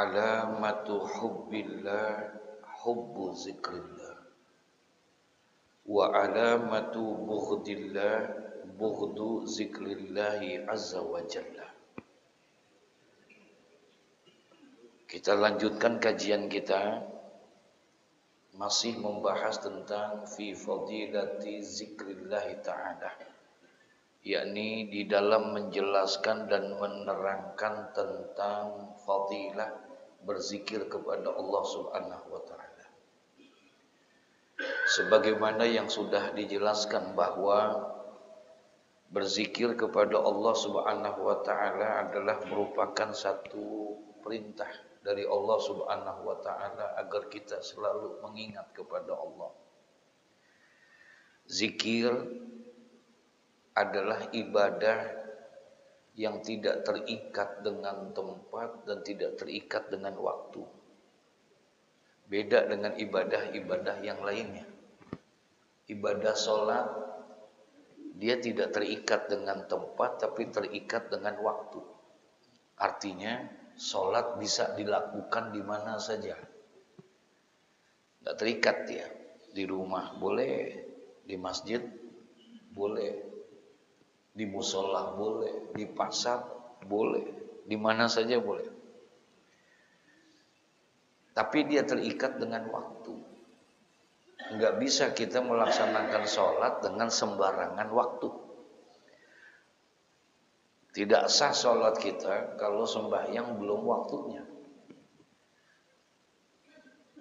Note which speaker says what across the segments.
Speaker 1: alamatu hubbillah hubbu zikrillah wa alamatu bughdillah bughdu zikrillahi azza wa jalla. Kita lanjutkan kajian kita, masih membahas tentang fi fadilati zikrillahi ta'ala, yakni di dalam menjelaskan dan menerangkan tentang fadilah berzikir kepada Allah Subhanahu wa ta'ala. Sebagaimana yang sudah dijelaskan bahwa berzikir kepada Allah Subhanahu wa ta'ala adalah merupakan satu perintah dari Allah Subhanahu wa ta'ala agar kita selalu mengingat kepada Allah. Zikir adalah ibadah yang tidak terikat dengan tempat dan tidak terikat dengan waktu. Beda dengan ibadah-ibadah yang lainnya. Ibadah sholat, dia tidak terikat dengan tempat tapi terikat dengan waktu. Artinya sholat bisa dilakukan di mana saja. Tidak terikat dia. Di rumah boleh, di masjid boleh, di musola boleh, di pasar boleh, di mana saja boleh. Tapi dia terikat dengan waktu. Enggak bisa kita melaksanakan sholat dengan sembarangan waktu. Tidak sah sholat kita kalau sembahyang belum waktunya.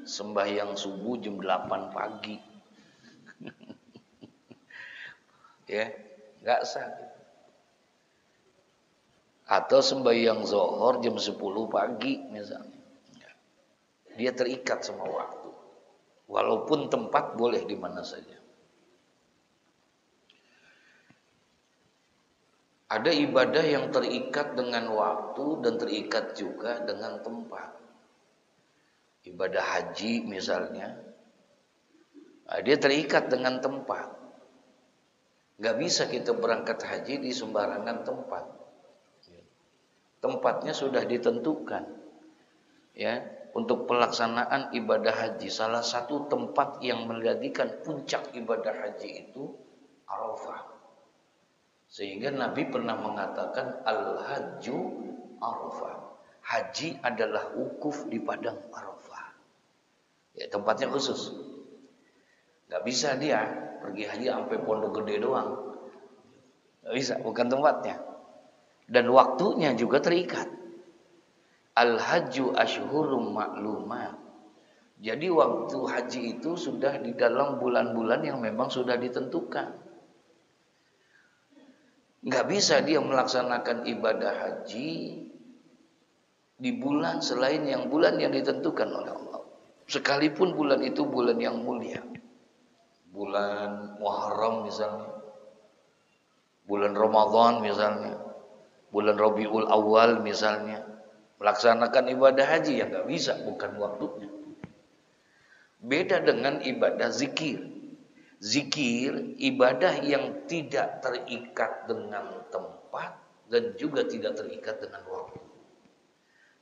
Speaker 1: Sembahyang subuh jam 8 pagi. Ya, enggak sah. Atau sembahyang zuhur jam 10 pagi misalnya. Dia terikat sama waktu. Walaupun tempat boleh di mana saja. Ada ibadah yang terikat dengan waktu dan terikat juga dengan tempat. Ibadah haji misalnya, dia terikat dengan tempat. Gak bisa kita berangkat haji di sembarangan tempat. Tempatnya sudah ditentukan. Ya, untuk pelaksanaan ibadah haji, salah satu tempat yang menjadikan puncak ibadah haji itu Arafah. Sehingga Nabi pernah mengatakan al-hajju Arafah. Haji adalah wukuf di padang Arafah. Ya, tempatnya khusus. Gak bisa dia pergi haji sampai Pondok Gede doang. Gak bisa, bukan tempatnya. Dan waktunya juga terikat. Al-hajju ashhurum ma'lumat. Jadi waktu haji itu sudah di dalam bulan-bulan yang memang sudah ditentukan. Nggak bisa dia melaksanakan ibadah haji di bulan selain bulan yang ditentukan oleh Allah. Sekalipun bulan itu bulan yang mulia. Bulan Muharram misalnya. Bulan Ramadan misalnya. Bulan Rabiul Awal misalnya. Melaksanakan ibadah haji yang nggak bisa, bukan waktunya. Beda dengan ibadah zikir. Zikir, ibadah yang tidak terikat dengan tempat dan juga tidak terikat dengan waktu.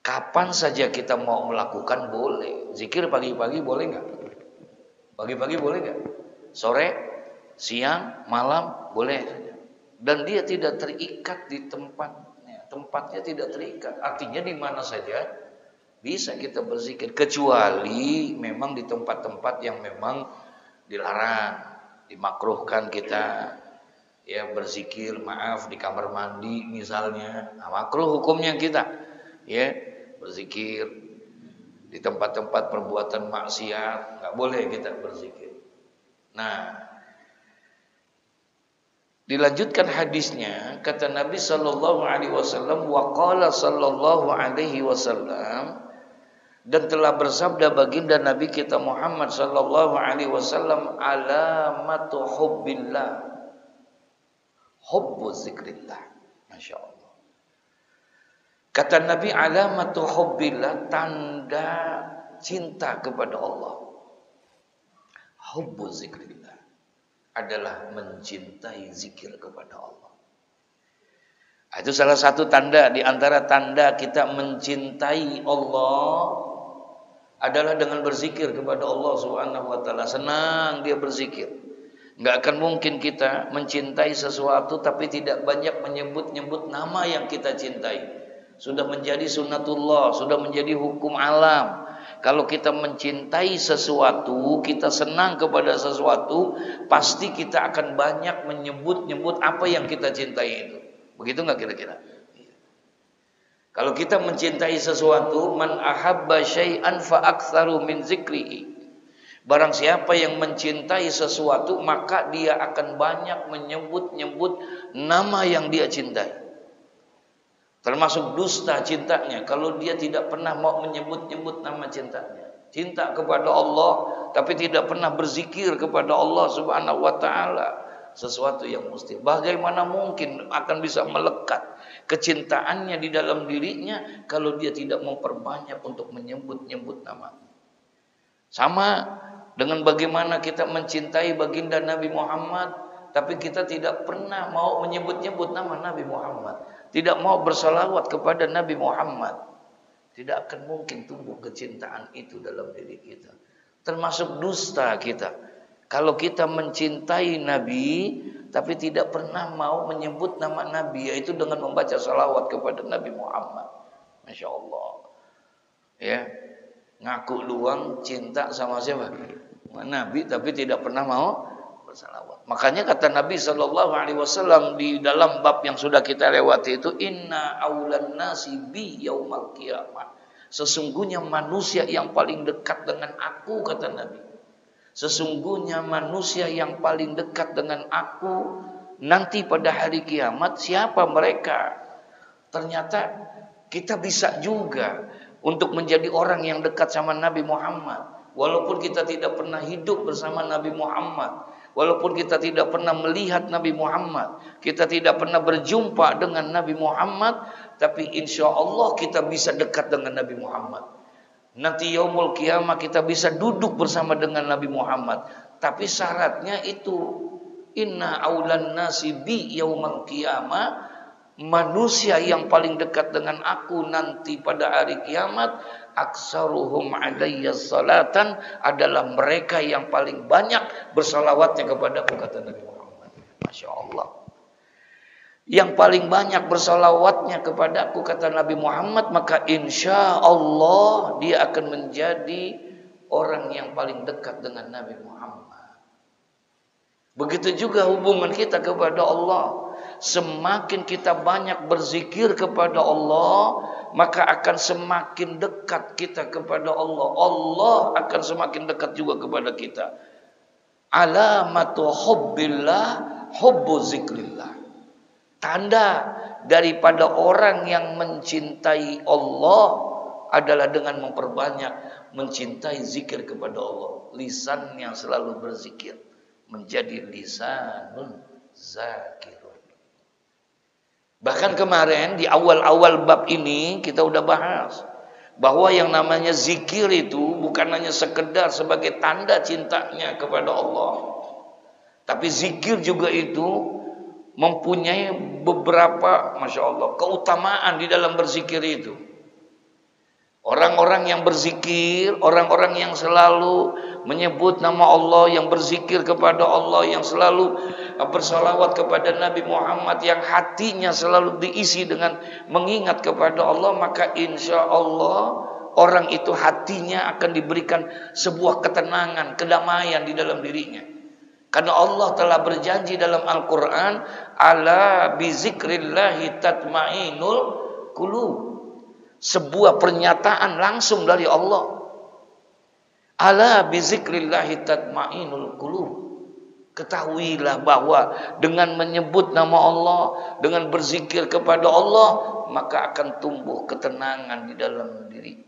Speaker 1: Kapan saja kita mau melakukan boleh. Zikir pagi-pagi boleh nggak? Pagi-pagi boleh nggak? Sore, siang, malam boleh saja. Dan dia tidak terikat di tempatnya. Tempatnya tidak terikat. Artinya di mana saja bisa kita berzikir. Kecuali memang di tempat-tempat yang memang dilarang, dimakruhkan kita ya berzikir, maaf, di kamar mandi misalnya. Nah, makruh hukumnya kita ya berzikir di tempat-tempat perbuatan maksiat, nggak boleh kita berzikir. Nah, dilanjutkan hadisnya, kata Nabi sallallahu alaihi wasallam, wa qala sallallahu alaihi wasallam, dan telah bersabda baginda Nabi kita Muhammad sallallahu alaihi wasallam, alamatu hubbillah hubbu zikrillah. Masya Allah. Kata Nabi, alamatu hubbillah, tanda cinta kepada Allah, hubbu zikrillah, adalah mencintai zikir kepada Allah. Itu salah satu tanda di antara tanda kita mencintai Allah adalah dengan berzikir kepada Allah Subhanahu wa taala. Senang dia berzikir. Enggak akan mungkin kita mencintai sesuatu tapi tidak banyak menyebut-nyebut nama yang kita cintai. Sudah menjadi sunnatullah, sudah menjadi hukum alam. Kalau kita mencintai sesuatu, kita senang kepada sesuatu, pasti kita akan banyak menyebut-nyebut apa yang kita cintai itu. Begitu enggak kira-kira? Kalau kita mencintai sesuatu, man ahabba syai'an fa aktsaru min zikrihi. Barang siapa yang mencintai sesuatu, maka dia akan banyak menyebut-nyebut nama yang dia cintai. Termasuk dusta cintanya kalau dia tidak pernah mau menyebut-nyebut nama cintanya. Cinta kepada Allah tapi tidak pernah berzikir kepada Allah Subhanahu wa taala. Sesuatu yang mustahil. Bagaimana mungkin akan bisa melekat kecintaannya di dalam dirinya kalau dia tidak memperbanyak untuk menyebut-nyebut nama. Sama dengan bagaimana kita mencintai baginda Nabi Muhammad, tapi kita tidak pernah mau menyebut-nyebut nama Nabi Muhammad, tidak mau bersalawat kepada Nabi Muhammad. Tidak akan mungkin tumbuh kecintaan itu dalam diri kita. Termasuk dusta kita. Kalau kita mencintai Nabi, tapi tidak pernah mau menyebut nama Nabi, yaitu dengan membaca salawat kepada Nabi Muhammad. Masya Allah. Ya, ngaku luang cinta sama siapa? Nabi, tapi tidak pernah mau bersalawat. Makanya kata Nabi Shallallahu Alaihi Wasallam di dalam bab yang sudah kita lewati itu, Inna aulan nasi bi yaumal qiyamah. Sesungguhnya manusia yang paling dekat dengan aku, kata Nabi. Sesungguhnya manusia yang paling dekat dengan aku nanti pada hari kiamat, siapa mereka? Ternyata kita bisa juga untuk menjadi orang yang dekat sama Nabi Muhammad. Walaupun kita tidak pernah hidup bersama Nabi Muhammad, walaupun kita tidak pernah melihat Nabi Muhammad, kita tidak pernah berjumpa dengan Nabi Muhammad, tapi insya Allah kita bisa dekat dengan Nabi Muhammad. Nanti yaumul qiyamah kita bisa duduk bersama dengan Nabi Muhammad. Tapi syaratnya itu, inna aulan nasi bi yaumul qiyamah, manusia yang paling dekat dengan aku nanti pada hari kiamat, aksaruhum alayya salatan, adalah mereka yang paling banyak bersalawatnya kepada aku, kata Nabi Muhammad. Masya Allah. Yang paling banyak bersalawatnya kepada aku, kata Nabi Muhammad, maka insya Allah dia akan menjadi orang yang paling dekat dengan Nabi Muhammad. Begitu juga hubungan kita kepada Allah. Semakin kita banyak berzikir kepada Allah, maka akan semakin dekat kita kepada Allah. Allah akan semakin dekat juga kepada kita. Alamatu hubbillah hubbu zikrillah. Tanda daripada orang yang mencintai Allah adalah dengan memperbanyak mencintai zikir kepada Allah. Lisan yang selalu berzikir menjadi lisanun zakirun. Bahkan kemarin di awal-awal bab ini kita udah bahas bahwa yang namanya zikir itu bukan hanya sekedar sebagai tanda cintanya kepada Allah, tapi zikir juga itu mempunyai beberapa, Masya Allah, keutamaan di dalam berzikir itu. Orang-orang yang berzikir, orang-orang yang selalu menyebut nama Allah, yang berzikir kepada Allah, yang selalu bersalawat kepada Nabi Muhammad, yang hatinya selalu diisi dengan mengingat kepada Allah, maka insya Allah orang itu hatinya akan diberikan sebuah ketenangan, kedamaian di dalam dirinya. Karena Allah telah berjanji dalam Al-Quran, ala bizikrillahi tatmainul qulub. Sebuah pernyataan langsung dari Allah. Ala bizikrillahi tatmainul qulub. Ketahuilah bahwa dengan menyebut nama Allah, dengan berzikir kepada Allah, maka akan tumbuh ketenangan di dalam diri.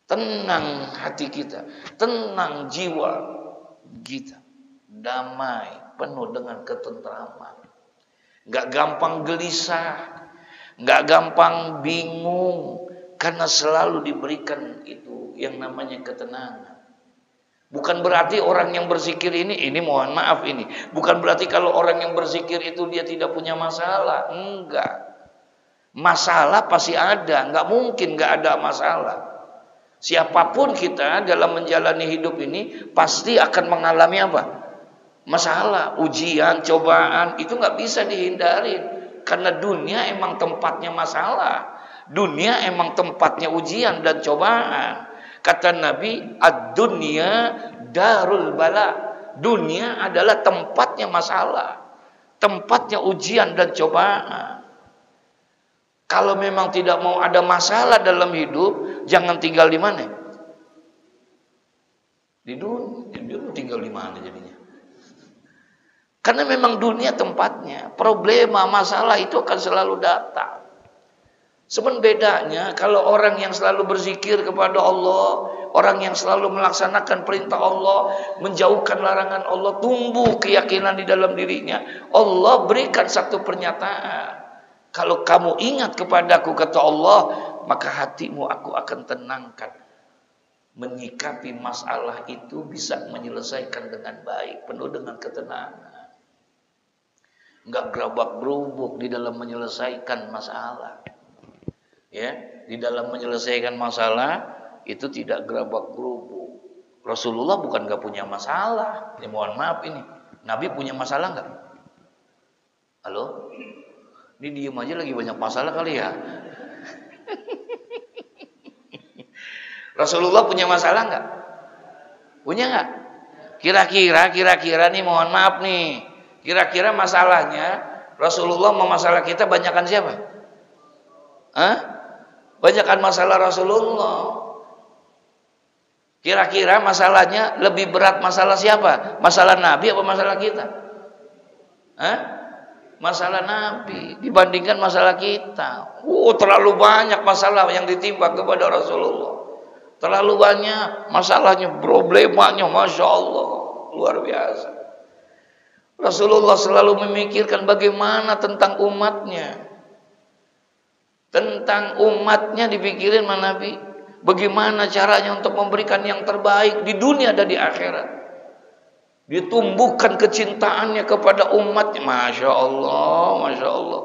Speaker 1: Tenang hati kita, tenang jiwa kita. Damai, penuh dengan ketentraman. Gak gampang gelisah, gak gampang bingung, karena selalu diberikan itu yang namanya ketenangan. Bukan berarti orang yang berzikir ini mohon maaf ini. Bukan berarti kalau orang yang berzikir itu dia tidak punya masalah. Enggak. Masalah pasti ada. Enggak mungkin enggak ada masalah. Siapapun kita dalam menjalani hidup ini pasti akan mengalami apa? Masalah, ujian, cobaan. Itu enggak bisa dihindari. Karena dunia emang tempatnya masalah. Dunia emang tempatnya ujian dan cobaan. Kata Nabi, ad-dunya darul bala. Dunia adalah tempatnya masalah, tempatnya ujian dan cobaan. Kalau memang tidak mau ada masalah dalam hidup, jangan tinggal di mana? Di dunia. Tinggal di mana jadinya? Karena memang dunia tempatnya. Problema, masalah itu akan selalu datang. Sebenarnya bedanya kalau orang yang selalu berzikir kepada Allah, orang yang selalu melaksanakan perintah Allah, menjauhkan larangan Allah, tumbuh keyakinan di dalam dirinya. Allah berikan satu pernyataan. Kalau kamu ingat kepadaku, kata Allah, maka hatimu aku akan tenangkan. Menyikapi masalah itu bisa menyelesaikan dengan baik, penuh dengan ketenangan. Enggak gerabak gerubuk di dalam menyelesaikan masalah. Ya, di dalam menyelesaikan masalah itu tidak gerabak gerubuk. Rasulullah bukan gak punya masalah. Ya, mohon maaf ini. Nabi punya masalah nggak? Halo? Ini diem aja lagi banyak masalah kali ya. Rasulullah punya masalah nggak? Punya nggak? Kira-kira nih mohon maaf nih. Kira-kira masalahnya Rasulullah sama masalah kita banyakan siapa? Hah? Banyakan masalah Rasulullah. Kira-kira masalahnya lebih berat masalah siapa? Masalah Nabi apa masalah kita? Hah? Masalah Nabi dibandingkan masalah kita. Terlalu banyak masalah yang ditimpa kepada Rasulullah. Terlalu banyak masalahnya, problemanya, Masya Allah, luar biasa. Rasulullah selalu memikirkan bagaimana tentang umatnya. Tentang umatnya dipikirin sama Nabi. Bagaimana caranya untuk memberikan yang terbaik di dunia dan di akhirat. Ditumbuhkan kecintaannya kepada umatnya. Masya Allah, Masya Allah.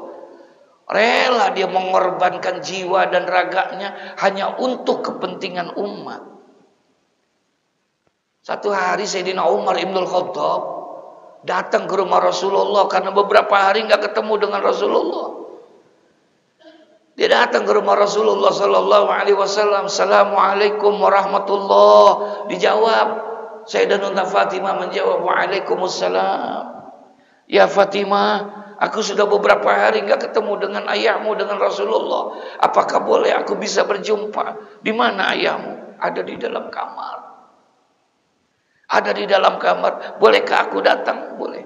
Speaker 1: Rela dia mengorbankan jiwa dan raganya hanya untuk kepentingan umat. Satu hari Sayyidina Umar Ibnul Khattab datang ke rumah Rasulullah karena beberapa hari nggak ketemu dengan Rasulullah. Dia datang ke rumah Rasulullah sallallahu alaihi wasallam, "Assalamualaikum warahmatullah." Dijawab, Sayyidatuna Fatimah menjawab, "Waalaikumsalam." "Ya Fatimah, aku sudah beberapa hari enggak ketemu dengan ayahmu, dengan Rasulullah. Apakah boleh aku bisa berjumpa?" "Di mana ayahmu?" "Ada di dalam kamar." "Ada di dalam kamar. Bolehkah aku datang?" "Boleh."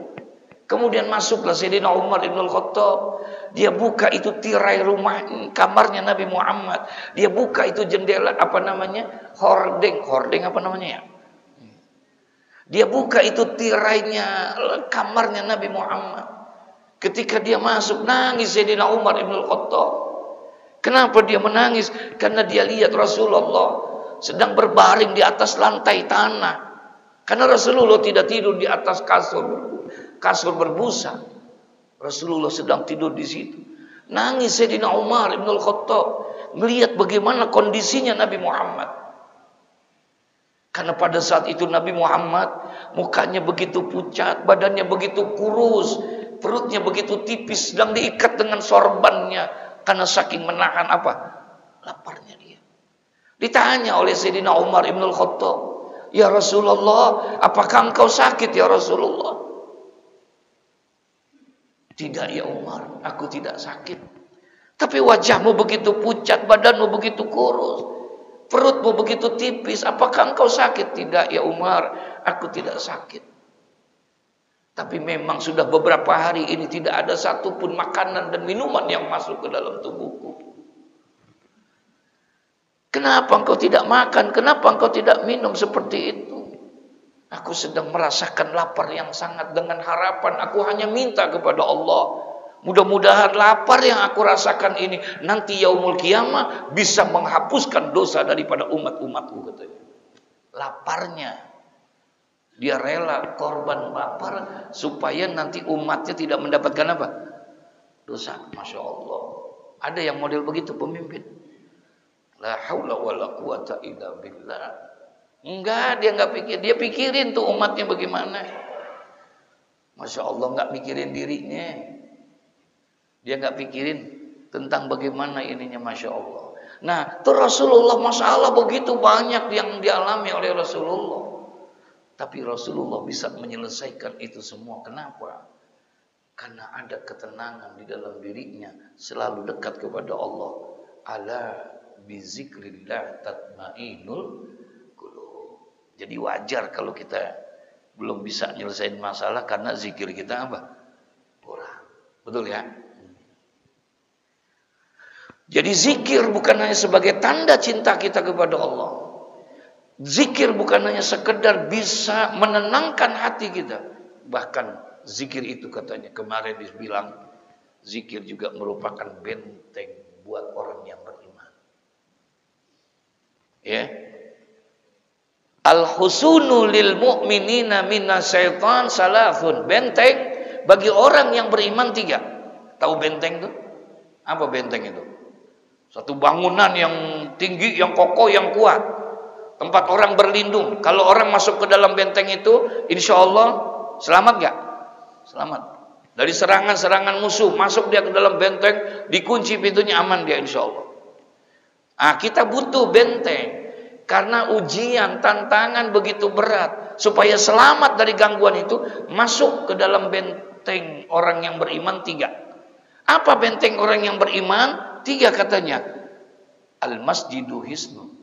Speaker 1: Kemudian masuklah Sayyidina Umar Ibnul Khattab. Dia buka itu tirai rumah kamarnya Nabi Muhammad. Dia buka itu jendela apa namanya? Hordeng apa namanya ya? Dia buka itu tirainya kamarnya Nabi Muhammad. Ketika dia masuk, nangis Sayyidina Umar Ibnul Khattab. Kenapa dia menangis? Karena dia lihat Rasulullah sedang berbaring di atas lantai tanah. Karena Rasulullah tidak tidur di atas kasur berbusa. Rasulullah sedang tidur di situ. Nangis Sayyidina Umar Ibnul Khattab melihat bagaimana kondisinya Nabi Muhammad. Karena pada saat itu Nabi Muhammad mukanya begitu pucat, badannya begitu kurus, perutnya begitu tipis, sedang diikat dengan sorbannya karena saking menahan apa? Laparnya dia. Ditanya oleh Sayyidina Umar Ibnul Khattab, "Ya Rasulullah, apakah engkau sakit ya Rasulullah?" "Tidak ya Umar, aku tidak sakit. Tapi wajahmu begitu pucat, badanmu begitu kurus, perutmu begitu tipis. Apakah engkau sakit?" "Tidak ya Umar, aku tidak sakit. Tapi memang sudah beberapa hari ini tidak ada satupun makanan dan minuman yang masuk ke dalam tubuhku." "Kenapa engkau tidak makan? Kenapa engkau tidak minum seperti itu?" "Aku sedang merasakan lapar yang sangat, dengan harapan aku hanya minta kepada Allah. Mudah-mudahan lapar yang aku rasakan ini nanti yaumul kiamah bisa menghapuskan dosa daripada umat-umatku," katanya. Laparnya. Dia rela korban baper supaya nanti umatnya tidak mendapatkan apa? Dosa. Masya Allah. Ada yang model begitu pemimpin. La haula wala quwata illa billah. Enggak, dia enggak pikir. Dia pikirin tuh umatnya bagaimana. Masya Allah, enggak mikirin dirinya. Dia enggak pikirin tentang bagaimana ininya, Masya Allah. Nah, itu Rasulullah, masalah begitu banyak yang dialami oleh Rasulullah. Tapi Rasulullah bisa menyelesaikan itu semua. Kenapa? Karena ada ketenangan di dalam dirinya, selalu dekat kepada Allah. Ala bizikrillah tatmainul qulub. Jadi wajar kalau kita belum bisa nyelesain masalah karena zikir kita apa? Kurang. Betul ya? Jadi zikir bukan hanya sebagai tanda cinta kita kepada Allah. Zikir bukan hanya sekedar bisa menenangkan hati kita. Bahkan zikir itu katanya kemarin dibilang, zikir juga merupakan benteng buat orang yang beriman. Ya. Al-husunu lil mu'minina minasyaitan salafun. Benteng bagi orang yang beriman 3. Tahu benteng itu? Apa benteng itu? Satu bangunan yang tinggi, yang kokoh, yang kuat. Tempat orang berlindung. Kalau orang masuk ke dalam benteng itu, insya Allah selamat gak? Selamat. Dari serangan-serangan musuh, masuk dia ke dalam benteng, dikunci pintunya, aman dia insya Allah. Nah, kita butuh benteng. Karena ujian, tantangan begitu berat. Supaya selamat dari gangguan itu, masuk ke dalam benteng orang yang beriman 3. Apa benteng orang yang beriman? 3 katanya. Al-masjidu hisnun,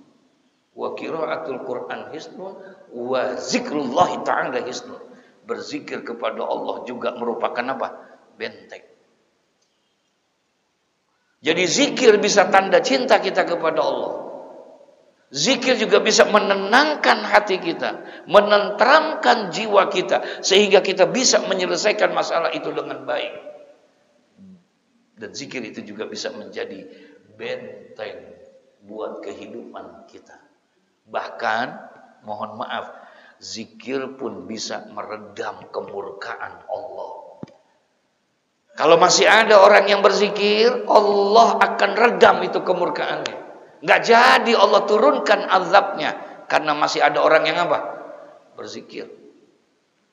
Speaker 1: wa qiraatul Qur'an hisnun, wa zikrullahi ta'ala hisnun. Berzikir kepada Allah juga merupakan apa? Benteng. Jadi zikir bisa tanda cinta kita kepada Allah. Zikir juga bisa menenangkan hati kita, menenteramkan jiwa kita, sehingga kita bisa menyelesaikan masalah itu dengan baik. Dan zikir itu juga bisa menjadi benteng buat kehidupan kita. Bahkan, mohon maaf, zikir pun bisa meredam kemurkaan Allah. Kalau masih ada orang yang berzikir, Allah akan redam itu kemurkaannya. Nggak jadi Allah turunkan azabnya karena masih ada orang yang apa? Berzikir.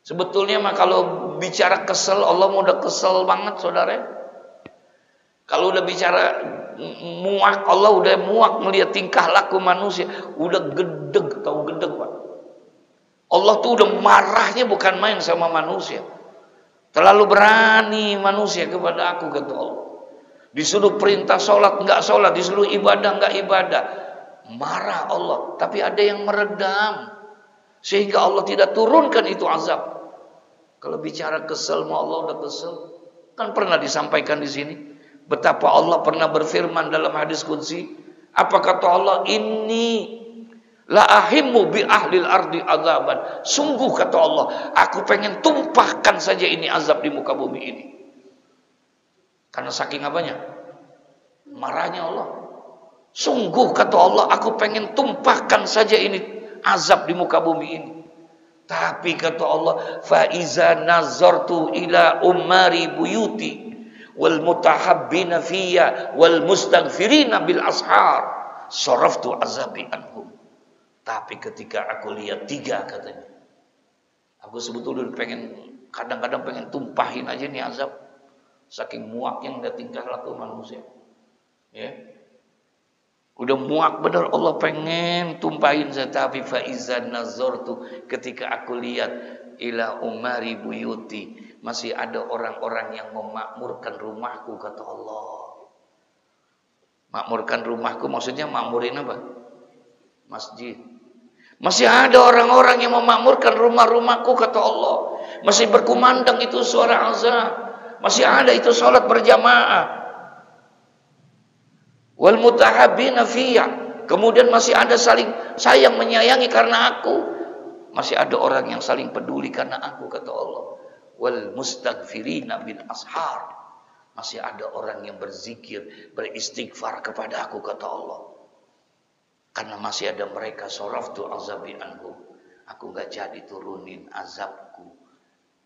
Speaker 1: Sebetulnya mah kalau bicara kesel, Allah mau udah kesel banget, saudara. Kalau udah bicara muak, Allah udah muak melihat tingkah laku manusia, udah gedeg, tahu gedeg Pak. Allah tuh udah marahnya bukan main sama manusia. Terlalu berani manusia kepada aku, kata Allah. Disuruh perintah sholat, enggak sholat. Disuruh ibadah, enggak ibadah. Marah Allah. Tapi ada yang meredam. Sehingga Allah tidak turunkan itu azab. Kalau bicara kesel, mau Allah udah kesel. Kan pernah disampaikan di sini. Betapa Allah pernah berfirman dalam hadis qudsi. Apa kata Allah? Inni la ahimmu bi ahlil ardi azaban. Sungguh kata Allah, aku pengen tumpahkan saja ini azab di muka bumi ini. Karena saking apanya? Marahnya Allah. Sungguh kata Allah, aku pengen tumpahkan saja ini azab di muka bumi ini. Tapi kata Allah, fa iza nazartu ila ummari buyuti wal mutahabbina fiyya wal mustaghfirina bil ashar saraftu azabi anhum. Tapi ketika aku lihat 3 katanya, aku sebetulnya kadang-kadang pengen tumpahin aja nih azab, saking muaknya ngeliat tingkah laku manusia. Ya, udah muak bener, Allah pengen tumpahin saya. Tapi faizan nazartu, ketika aku lihat ila umari buyuti, masih ada orang-orang yang memakmurkan rumahku, kata Allah. Makmurkan rumahku maksudnya makmurin apa? Masjid. Masih ada orang-orang yang memakmurkan rumah-rumahku, kata Allah. Masih berkumandang itu suara azan. Masih ada itu salat berjamaah. Wal mutahabbina fiyya. Kemudian masih ada saling sayang menyayangi karena aku. Masih ada orang yang saling peduli karena aku, kata Allah. Wal mustaghfirina bil ashar. Masih ada orang yang berzikir, beristighfar kepada aku, kata Allah. Karena masih ada mereka, saraftu azabi anhum. aku nggak jadi turunin azabku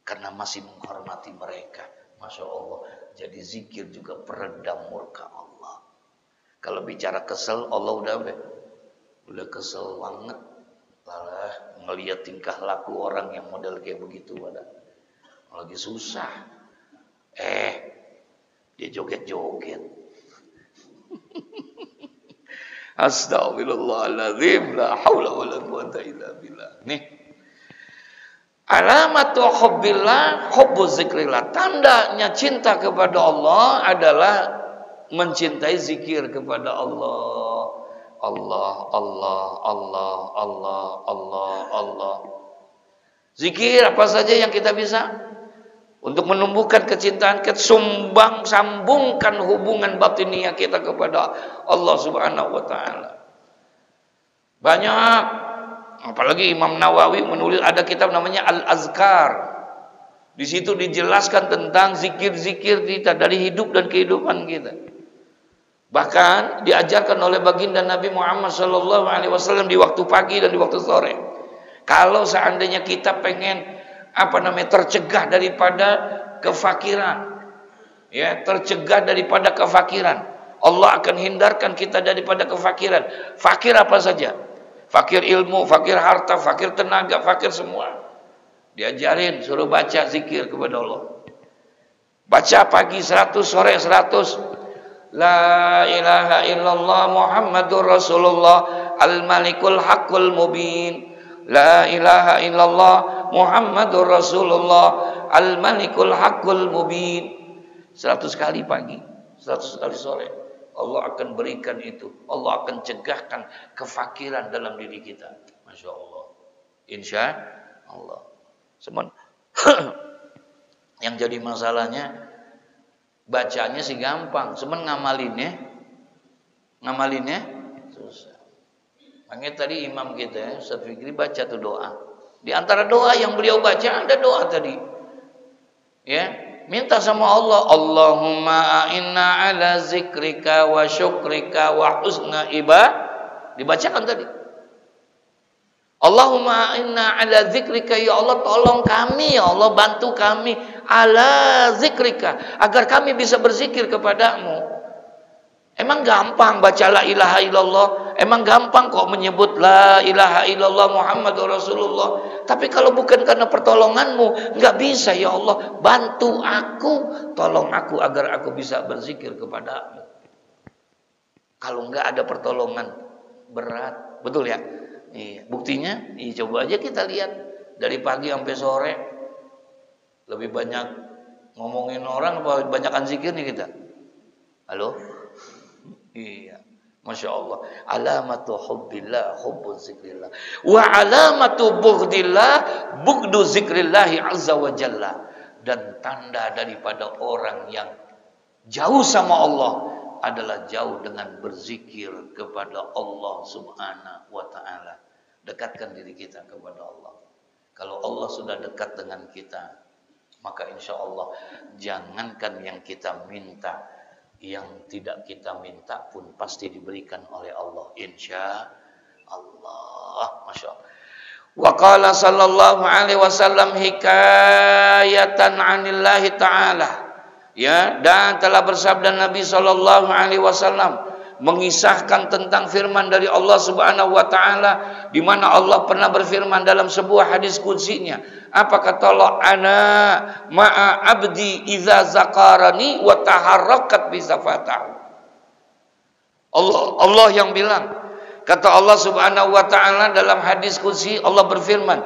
Speaker 1: karena masih menghormati mereka. Masya Allah. Jadi zikir juga peredam murka Allah. Kalau bicara kesel, Allah udah kesel banget. Malah ngelihat tingkah laku orang yang model kayak begitu pada lagi susah. Dia joget-joget. Astagfirullahaladzim, la haula wala quwata illa billah. Nih, alamatu hubbillah, hubbu zikrillah. Tandanya cinta kepada Allah adalah mencintai zikir kepada Allah. Allah, Allah, Allah, Allah, Allah, Allah. Zikir apa saja yang kita bisa untuk menumbuhkan kecintaan kita, sambungkan hubungan batiniah kita kepada Allah Subhanahu wa taala. Banyak, apalagi Imam Nawawi menulis ada kitab namanya Al-Azkar. Di situ dijelaskan tentang zikir-zikir kita dari hidup dan kehidupan kita. Bahkan diajarkan oleh baginda Nabi Muhammad SAW di waktu pagi dan di waktu sore. Kalau seandainya kita pengen tercegah daripada kefakiran, ya, tercegah daripada kefakiran, Allah akan hindarkan kita daripada kefakiran. Fakir apa saja? Fakir ilmu, fakir harta, fakir tenaga, fakir semua. Diajarin, suruh baca zikir kepada Allah. Baca pagi 100, sore 100. La ilaha illallah Muhammadur Rasulullah al-malikul haqqul mubin. La ilaha illallah Muhammadur Rasulullah al-malikul haqqul mubin. 100 kali pagi, 100 kali sore. Allah akan berikan itu. Allah akan cegahkan kefakiran dalam diri kita. Masya Allah. Insya Allah. Yang jadi masalahnya, bacanya sih gampang, ngamalinnya susah. Makanya tadi imam kita, Ustaz Fikri baca tuh doa. Di antara doa yang beliau baca ada doa tadi. Ya, minta sama Allah, Allahumma a'inna ala zikrika wa syukrika wa husna ibadah. Dibacakan tadi. Allahumma a'inna ala zikrika, ya Allah tolong kami, ya Allah bantu kami ala zikrika, agar kami bisa berzikir kepadamu. Emang gampang baca la ilaha illallah? Emang gampang kok menyebut la ilaha illallah Muhammadur Rasulullah? Tapi kalau bukan karena pertolonganmu, nggak bisa ya Allah. Bantu aku, tolong aku agar aku bisa berzikir kepadamu. Kalau nggak ada pertolongan, berat. Betul ya? Iya. Buktinya, coba aja kita lihat. Dari pagi sampai sore, lebih banyak ngomongin orang apa banyakan zikir nih kita? Halo? Iya, Masya Allah. Alamatu hubbillah, hubbu zikrillah. Wa alamatu bughdillah, bughdu zikrillahi azza wa jalla. Dan tanda daripada orang yang jauh sama Allah adalah jauh dengan berzikir kepada Allah subhanahu wa ta'ala. Dekatkan diri kita kepada Allah. Kalau Allah sudah dekat dengan kita, maka insya Allah jangankan yang kita minta, yang tidak kita minta pun pasti diberikan oleh Allah, insya Allah. Masya Allah. Wa qala sallallahu alaihi wasallam hikayatan anillahi ta'ala, ya, dan telah bersabda Nabi sallallahu alaihi wasallam mengisahkan tentang firman dari Allah Subhanahu wa taala, di mana Allah pernah berfirman dalam sebuah hadis qudsinya. Apa kata Allah? Ana ma'a abdi idza zakarani wa taharrakat bi safatahu. Allah yang bilang, kata Allah Subhanahu wa taala dalam hadis qudsi, Allah berfirman,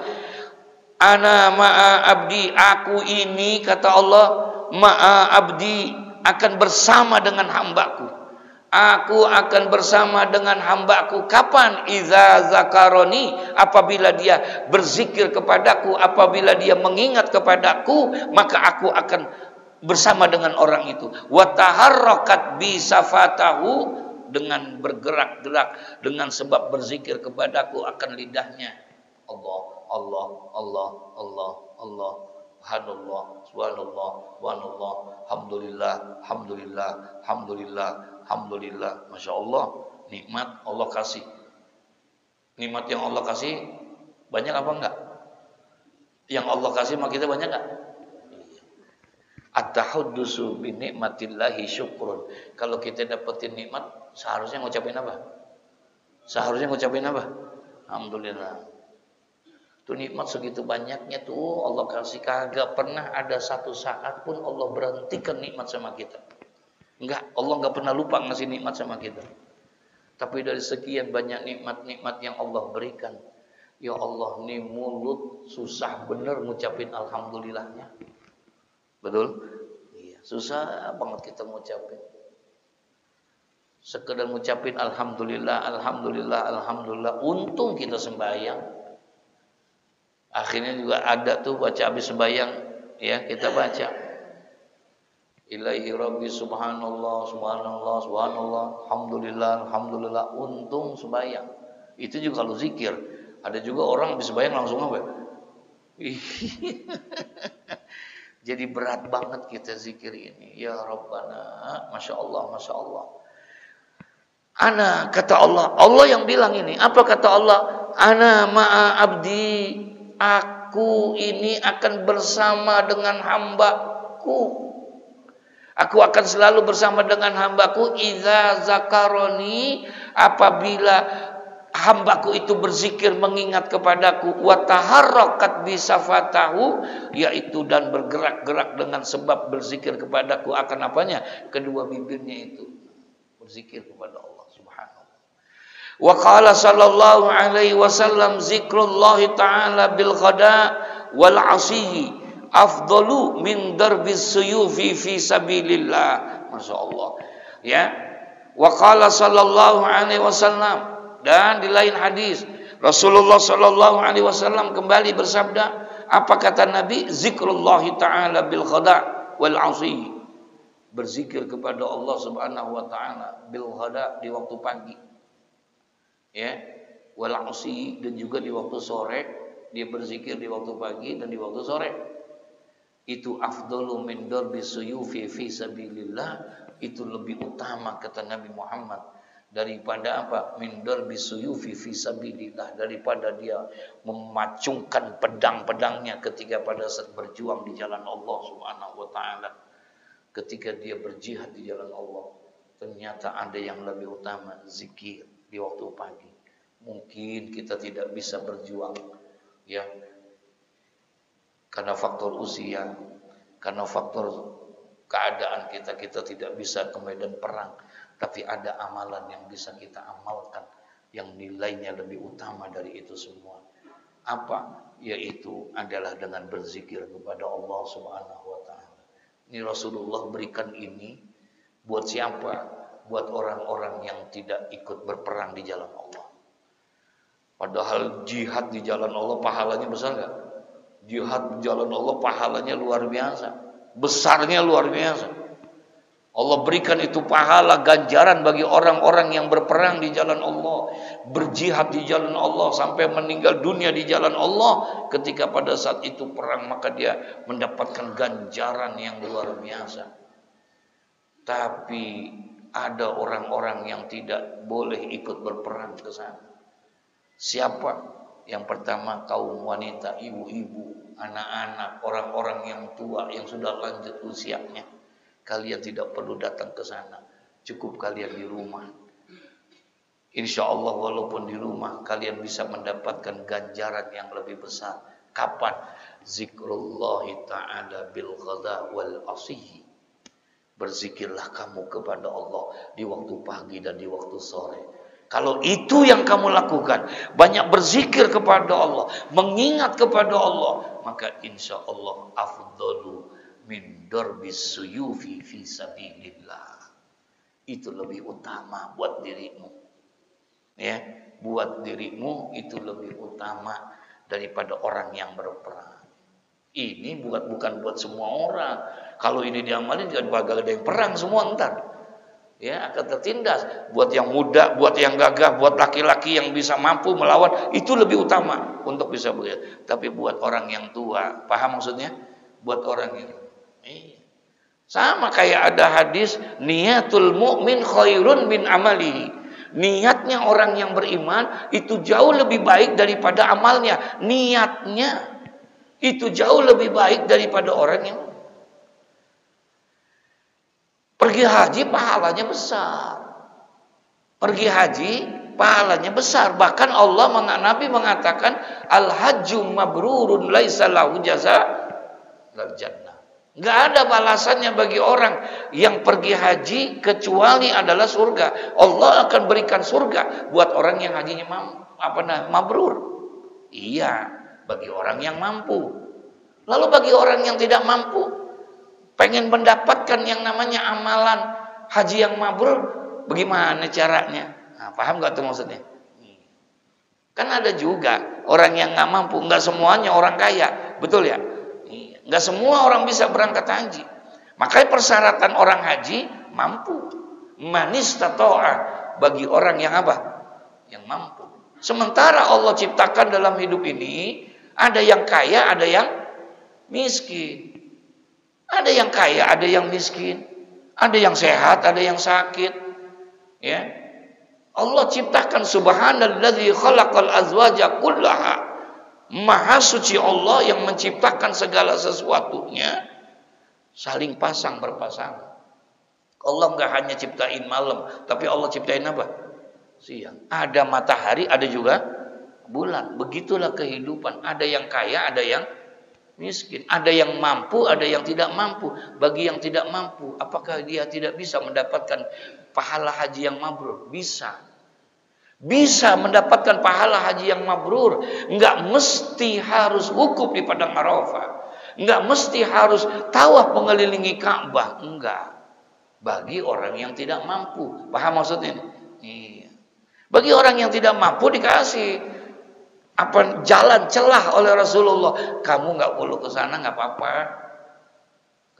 Speaker 1: ana ma'a abdi, aku ini, kata Allah, ma'a abdi, akan bersama dengan hambaku. Aku akan bersama dengan hambaku. Kapan? Iza zakaroni, apabila dia berzikir kepadaku, apabila dia mengingat kepadaku, maka aku akan bersama dengan orang itu. Wa taharrakat bi safatahu, dengan bergerak-gerak dengan sebab berzikir kepadaku akan lidahnya. Allah, Allah, Allah, Allah, Allah. Subhanallah, subhanallah, subhanallah, alhamdulillah, alhamdulillah, alhamdulillah, alhamdulillah. Masya Allah, nikmat Allah kasih. Nikmat yang Allah kasih Banyak apa enggak? Yang Allah kasih sama kita banyak enggak? At-tahaddusu bi nikmatillahi syukrun. Kalau kita dapetin nikmat, seharusnya ngucapin apa? Alhamdulillah. Tuh nikmat segitu banyaknya tuh Allah kasih, kagak pernah ada satu saat pun Allah berhentikan nikmat sama kita. Enggak, Allah enggak pernah lupa ngasih nikmat sama kita. Tapi dari sekian banyak nikmat-nikmat yang Allah berikan, ya Allah, nih mulut susah bener ngucapin alhamdulillahnya. Betul? Iya, susah banget kita ngucapin. Sekedar ngucapin alhamdulillah, alhamdulillah, alhamdulillah. Untung kita sembahyang. Akhirnya juga ada tuh baca habis sembahyang, ya kita baca. Ilahi Rabbi subhanallah, subhanallah, subhanallah, alhamdulillah, alhamdulillah. Untung sembahyang. Itu juga kalau zikir. Ada juga orang habis sembahyang langsung apa? Jadi berat banget kita zikir ini. Ya Rabbana, Masya Allah, Masya Allah. Ana, kata Allah. Allah yang bilang ini. Apa kata Allah? Ana ma'a abdi. Aku ini akan bersama dengan hambaku. Aku akan selalu bersama dengan hambaku. Iza zakaroni. Apabila hambaku itu berzikir mengingat kepadaku, wa taharrakat bisafatahu, yaitu dan bergerak-gerak dengan sebab berzikir kepadaku, akan apanya? Kedua bibirnya itu berzikir kepada Allah Subhanahu. Wa qala sallallahu alaihi wasallam zikrullahi ta'ala bil ghada wal 'ashiyyi afdalu min darbis suyufi fi sabilillah. Masyaallah. Ya. Wa qala sallallahu alaihi wasallam, dan di lain hadis Rasulullah sallallahu alaihi wasallam kembali bersabda, apa kata Nabi? Zikrullahi ta'ala bil ghada wal 'ashiyyi. Berzikir kepada Allah Subhanahu wa taala bil ghada, di waktu pagi. Ya, wal 'ashiyyi, dan juga di waktu sore. Dia berzikir di waktu pagi dan di waktu sore. Itu afdalu min darbi suyufi fi sabilillah. Itu lebih utama kata Nabi Muhammad daripada apa? Min darbi suyufi fi sabilillah, daripada dia memacungkan pedang-pedangnya ketika pada saat berjuang di jalan Allah Subhanahu wa taala. Ketika dia berjihad di jalan Allah, ternyata ada yang lebih utama, zikir di waktu pagi. Mungkin kita tidak bisa berjuang, ya, karena faktor usia, karena faktor keadaan kita tidak bisa ke medan perang. Tapi ada amalan yang bisa kita amalkan yang nilainya lebih utama dari itu semua. Apa? Yaitu adalah dengan berzikir kepada Allah Subhanahu wa taala. Ini Rasulullah berikan ini buat siapa? Buat orang-orang yang tidak ikut berperang di jalan Allah. Padahal jihad di jalan Allah pahalanya besar enggak? Jihad di jalan Allah pahalanya luar biasa. Besarnya luar biasa. Allah berikan itu pahala ganjaran bagi orang-orang yang berperang di jalan Allah, berjihad di jalan Allah sampai meninggal dunia di jalan Allah. Ketika pada saat itu perang, maka dia mendapatkan ganjaran yang luar biasa. Tapi ada orang-orang yang tidak boleh ikut berperang ke sana. Siapa? Yang pertama kaum wanita, ibu-ibu, anak-anak, orang-orang yang tua yang sudah lanjut usianya. Kalian tidak perlu datang ke sana, cukup kalian di rumah. Insya Allah walaupun di rumah kalian bisa mendapatkan ganjaran yang lebih besar. Kapan? Zikrullahi ta'ala bil ghada wal 'ashiyyi. Berzikirlah kamu kepada Allah di waktu pagi dan di waktu sore. Kalau itu yang kamu lakukan, banyak berzikir kepada Allah, mengingat kepada Allah, maka insya Allah afdalu min darbis suyufi fi sabilillah. Itu lebih utama buat dirimu. Ya, buat dirimu itu lebih utama daripada orang yang berperang. Ini bukan buat semua orang. Kalau ini diamalin jangan bakal ada yang perang semua ntar. Ya, akan tertindas. Buat yang muda, buat yang gagah, buat laki-laki yang bisa mampu melawan, itu lebih utama untuk bisa begitu. Tapi buat orang yang tua, paham maksudnya? Buat orang yang sama kayak ada hadis niatul mu'min khairun min amalihi. Niatnya orang yang beriman itu jauh lebih baik daripada amalnya. Niatnya itu jauh lebih baik daripada orang yang pergi haji, pahalanya besar. Pergi haji pahalanya besar. Bahkan Nabi mengatakan al-hajju mabrurun laisa lahu jaza lal jannah. Enggak ada balasannya bagi orang yang pergi haji kecuali adalah surga. Allah akan berikan surga buat orang yang hajinya mabrur. Iya, bagi orang yang mampu. Lalu bagi orang yang tidak mampu, pengen mendapatkan yang namanya amalan haji yang mabrur, bagaimana caranya? Nah, paham gak tuh maksudnya? Kan ada juga orang yang gak mampu, gak semuanya orang kaya, betul ya? Gak semua orang bisa berangkat haji. Makanya persyaratan orang haji mampu. Manis tatoa bagi orang yang apa? Yang mampu. Sementara Allah ciptakan dalam hidup ini ada yang kaya, ada yang miskin. Ada yang kaya, ada yang miskin. Ada yang sehat, ada yang sakit. Ya. Allah ciptakan subhanalladzi khalaqal azwaja kullaha. Maha suci Allah yang menciptakan segala sesuatunya saling pasang berpasangan. Allah enggak hanya ciptain malam, tapi Allah ciptain apa? Siang. Ada matahari, ada juga bulan. Begitulah kehidupan. Ada yang kaya, ada yang miskin. Ada yang mampu, ada yang tidak mampu. Bagi yang tidak mampu, apakah dia tidak bisa mendapatkan pahala haji yang mabrur? Bisa. Bisa mendapatkan pahala haji yang mabrur. Enggak mesti harus wukuf di padang Arafah. Enggak mesti harus tawaf mengelilingi Ka'bah. Enggak. Bagi orang yang tidak mampu. Paham maksudnya? Iya. Bagi orang yang tidak mampu dikasih jalan celah oleh Rasulullah. Kamu enggak perlu ke sana, enggak apa-apa.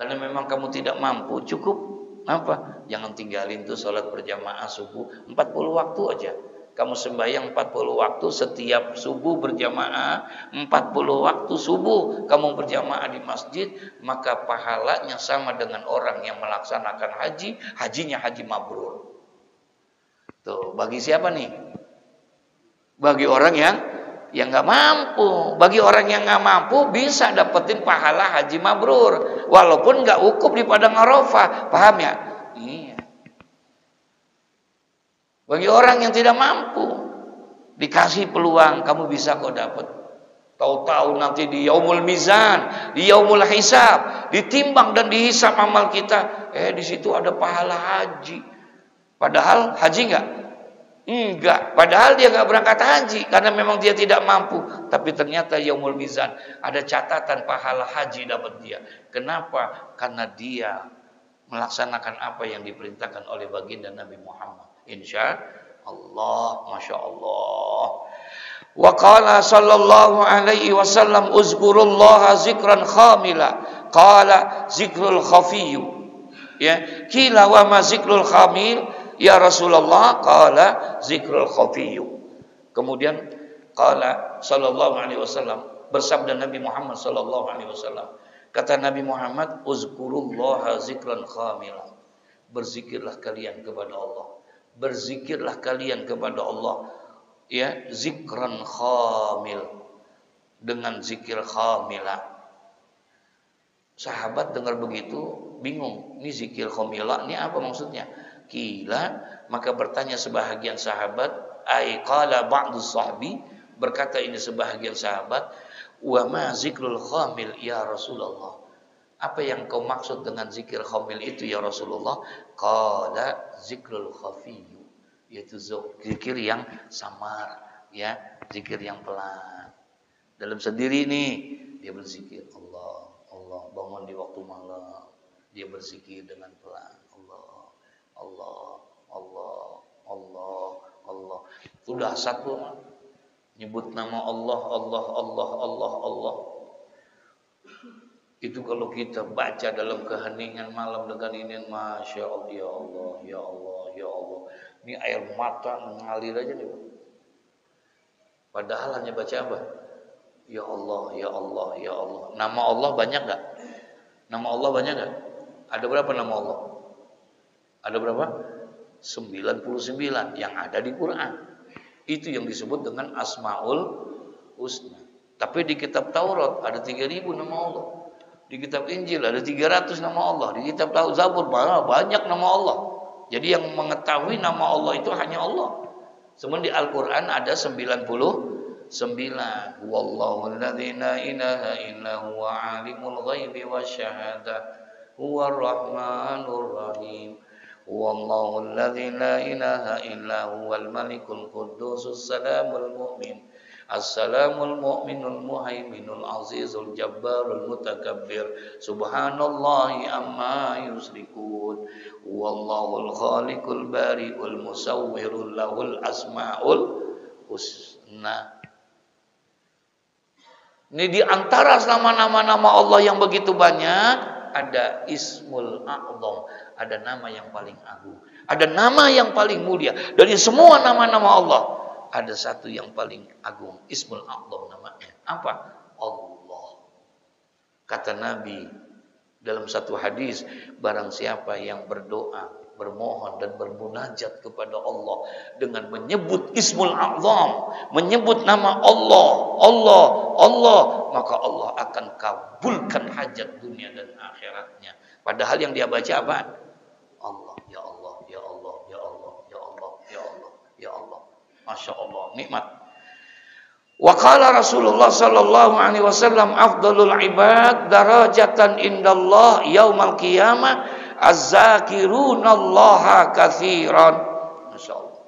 Speaker 1: Karena memang kamu tidak mampu, cukup apa? Jangan tinggalin tuh salat berjamaah subuh 40 waktu aja. Kamu sembahyang 40 waktu setiap subuh berjamaah, 40 waktu subuh kamu berjamaah di masjid, maka pahalanya sama dengan orang yang melaksanakan haji, hajinya haji mabrur. Tuh, bagi siapa nih? Bagi orang yang nggak mampu. Bagi orang yang nggak mampu bisa dapetin pahala haji mabrur, walaupun nggak wukuf di padang Arafah. Paham ya? Iya. Bagi orang yang tidak mampu, dikasih peluang, kamu bisa kok dapat. Tahu-tahu nanti di yaumul mizan, di yaumul hisab, ditimbang dan dihisab amal kita. Di situ ada pahala haji. Padahal haji enggak. Padahal dia enggak berangkat haji karena memang dia tidak mampu. Tapi ternyata yaumul mizan ada catatan pahala haji dapat dia. Kenapa? Karena dia melaksanakan apa yang diperintahkan oleh baginda Nabi Muhammad. Insya Allah, masya Allah. Wa qala sallallahu alaihi wasallam uzkurullaha zikran khamila. Qala zikrul khafiyyu. Ya, qila wa ma zikrul khamil? Ya Rasulullah, qala zikrul khafiyyu. Kemudian qala sallallahu alaihi wasallam, bersabda Nabi Muhammad sallallahu alaihi wasallam. Kata Nabi Muhammad, uzkurullaha zikran khamila. Berzikirlah kalian kepada Allah. Berzikirlah kalian kepada Allah, ya, zikran khamil, dengan zikir khamilah. Sahabat dengar begitu bingung, ini zikir khamilah ini apa maksudnya? Kila, maka bertanya sebahagian sahabat, ai qala ba'du sahabi, berkata ini sebahagian sahabat, wa ma zikrul khamil ya Rasulullah. Apa yang kau maksud dengan zikir khamil itu ya Rasulullah? Qala zikrul khafiyyu, yaitu zikir yang samar, ya, zikir yang pelan. Dalam sendiri nih dia berzikir Allah, Allah, bangun di waktu malam dia berzikir dengan pelan. Allah, Allah, Allah, Allah, Allah. Sudah satu nyebut nama Allah, Allah, Allah, Allah, Allah. Itu kalau kita baca dalam keheningan malam dengan ini, masya Allah, ya Allah, ya Allah, ya Allah. Ini air mata mengalir aja nih. Padahal hanya baca apa? Ya Allah, ya Allah, ya Allah. Nama Allah banyak gak? Nama Allah banyak gak? Ada berapa nama Allah? Ada berapa? 99 yang ada di Quran. Itu yang disebut dengan Asmaul Husna. Tapi di kitab Taurat ada 3.000 nama Allah. Di kitab Injil ada 300 nama Allah. Di kitab Zabur banyak nama Allah. Jadi yang mengetahui nama Allah itu hanya Allah. Sementara di Al-Quran ada 99. Wallahu alladzi la ilaha illa huwa alimul ghaibi wasyahadah huwar rahmanur rahim. Wallahu alladzi la ilaha illa huwal malikul quddusus salamul mu'min. Assalamul mu'minul muhaiminul azizul jabbarul mutakabbir. Subhanallahi amma yusrikun. Wallahul khaliqul bari'ul musawwirul lahul asma'ul husna. Ini di antara nama-nama Allah yang begitu banyak, ada Ismul A'zam, ada nama yang paling agung, ada nama yang paling mulia. Dari semua nama-nama Allah, ada satu yang paling agung, Ismul A'zam namanya. Apa? Allah. Kata Nabi dalam satu hadis, barang siapa yang berdoa, bermohon dan bermunajat kepada Allah dengan menyebut Ismul A'zam, menyebut nama Allah, maka Allah akan kabulkan hajat dunia dan akhiratnya. Padahal yang dia baca apa? Allah, ya Allah, ya Allah, ya Allah, ya Allah, ya Allah, ya Allah. Masya Allah, nikmat. Wa qala Rasulullah sallallahu alaihi wasallam afdalul ibad darajatan indallah yaumal qiyamah az-zakirunallaha katsiran. Masyaallah.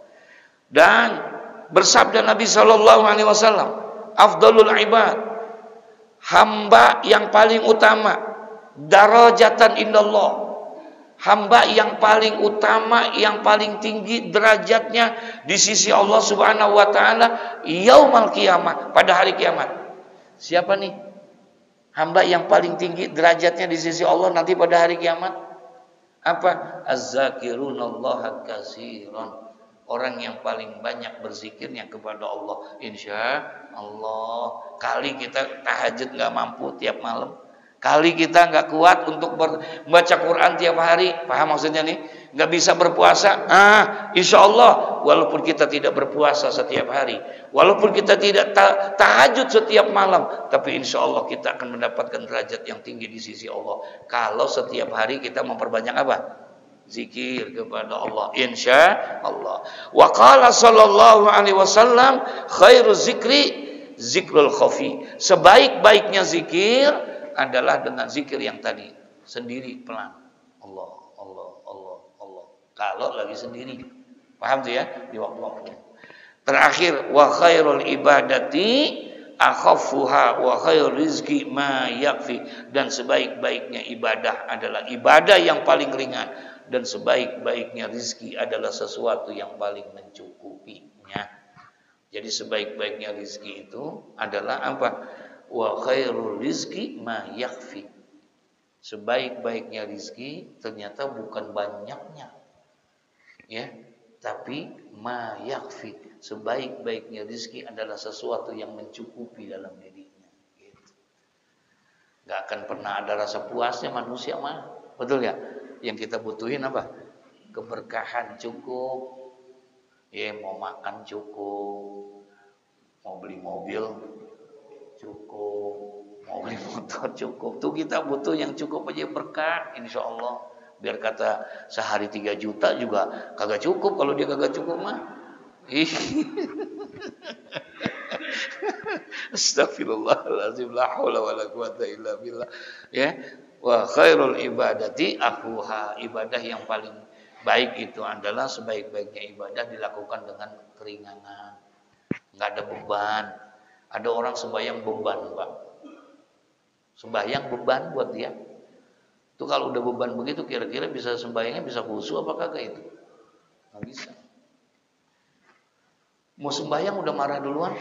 Speaker 1: Dan bersabda Nabi sallallahu alaihi wasallam, afdalul ibad, hamba yang paling utama, darajatan indallah, hamba yang paling utama, yang paling tinggi derajatnya di sisi Allah Subhanahu wa taala yaumal qiyamah, pada hari kiamat. Siapa nih hamba yang paling tinggi derajatnya di sisi Allah nanti pada hari kiamat? Apa? Az-zakirunallaha katsiran. Orang yang paling banyak berzikirnya kepada Allah. Insya Allah. Kali kita tahajud gak mampu tiap malam, kali kita nggak kuat untuk membaca Quran tiap hari, paham maksudnya nih? Nggak bisa berpuasa, insya Allah, walaupun kita tidak berpuasa setiap hari, walaupun kita tidak tahajud setiap malam, tapi insya Allah kita akan mendapatkan derajat yang tinggi di sisi Allah. Kalau setiap hari kita memperbanyak apa? Zikir kepada Allah, insya Allah. Wa qala sallallahu alaihi wasallam khairu zikri zikrul khafi. Sebaik-baiknya zikir adalah dengan zikir yang tadi, sendiri pelan. Allah, Allah, Allah, Allah. Kalau lagi sendiri. Paham tuh ya? Di waktu-waktu. Terakhir, wa khairul ibadati akhaffuha wa khairul rizqi ma yakfi. Dan sebaik-baiknya ibadah adalah ibadah yang paling ringan, dan sebaik-baiknya rizki adalah sesuatu yang paling mencukupinya. Jadi sebaik-baiknya rizki itu adalah apa? Wa khairul rizki ma yakfi. Sebaik-baiknya rizki ternyata bukan banyaknya, ya, tapi ma yakfi. Sebaik-baiknya rizki adalah sesuatu yang mencukupi dalam dirinya. Gitu. Gak akan pernah ada rasa puasnya manusia mah, betul ya? Yang kita butuhin apa? Keberkahan cukup, ya, mau makan cukup, mau beli mobil cukup, mau beli motor cukup. Tuh kita butuh yang cukup aja, berkah, insya Allah. Biar kata sehari 3 juta juga kagak cukup. Kalau dia kagak cukup mah Astagfirullahaladzim, la haula wala quwata illa billah. Ya, wa khairul ibadati akuha. Ibadah yang paling baik itu adalah sebaik-baiknya ibadah dilakukan dengan keringanan, nggak ada beban. Ada orang sembahyang beban, Pak. Sembahyang beban buat dia. Itu kalau udah beban begitu, kira-kira bisa sembahyangnya bisa khusyuk apa kagak itu? Nggak bisa. Mau sembahyang udah marah duluan.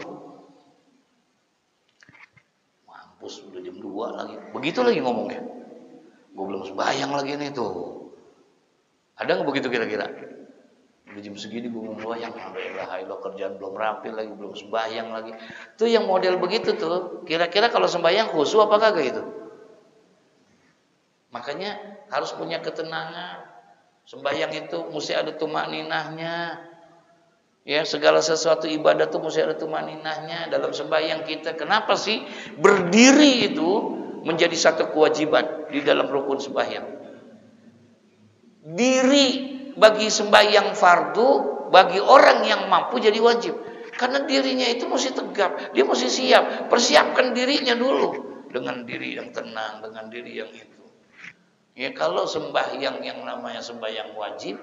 Speaker 1: Mampus, udah jam 2 lagi. Begitu lagi ngomongnya. Gue belum sembahyang lagi nih tuh. Ada nggak begitu kira-kira? Udah jam segini gue mau sembahyang, alhamdulillah, kerjaan belum rapi lagi, belum sembahyang lagi. Tuh yang model begitu tuh, kira-kira kalau sembahyang khusyuk apa kagak itu? Makanya harus punya ketenangan. Sembahyang itu mesti ada tumaninahnya. Ya, segala sesuatu ibadah itu mesti ada tumaninahnya dalam sembahyang kita. Kenapa sih berdiri itu menjadi satu kewajiban di dalam rukun sembahyang? Diri bagi sembahyang fardu bagi orang yang mampu jadi wajib. Karena dirinya itu mesti tegap, dia mesti siap, persiapkan dirinya dulu dengan diri yang tenang, dengan diri yang itu. Ya, kalau sembahyang yang namanya sembahyang wajib,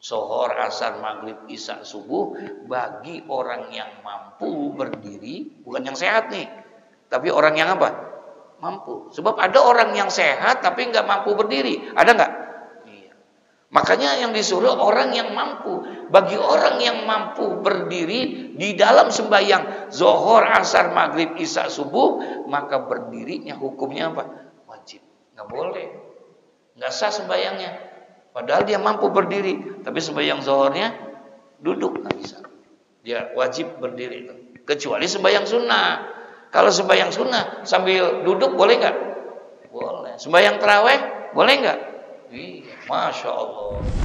Speaker 1: Zuhur, asar, maghrib, isya, subuh, bagi orang yang mampu berdiri, bukan yang sehat nih, tapi orang yang apa? Mampu. Sebab ada orang yang sehat tapi nggak mampu berdiri, ada nggak? Iya. Makanya yang disuruh orang yang mampu. Bagi orang yang mampu berdiri di dalam sembahyang Zuhur, asar, maghrib, isya, subuh, maka berdirinya hukumnya apa? Wajib. Nggak boleh, nggak sah sembahyangnya. Padahal dia mampu berdiri, tapi sembahyang zuhurnya duduk nggak bisa. Dia wajib berdiri, kecuali sembahyang sunnah. Kalau sembahyang sunnah sambil duduk boleh nggak? Boleh. Sembahyang taraweh boleh nggak? Iya, masya Allah.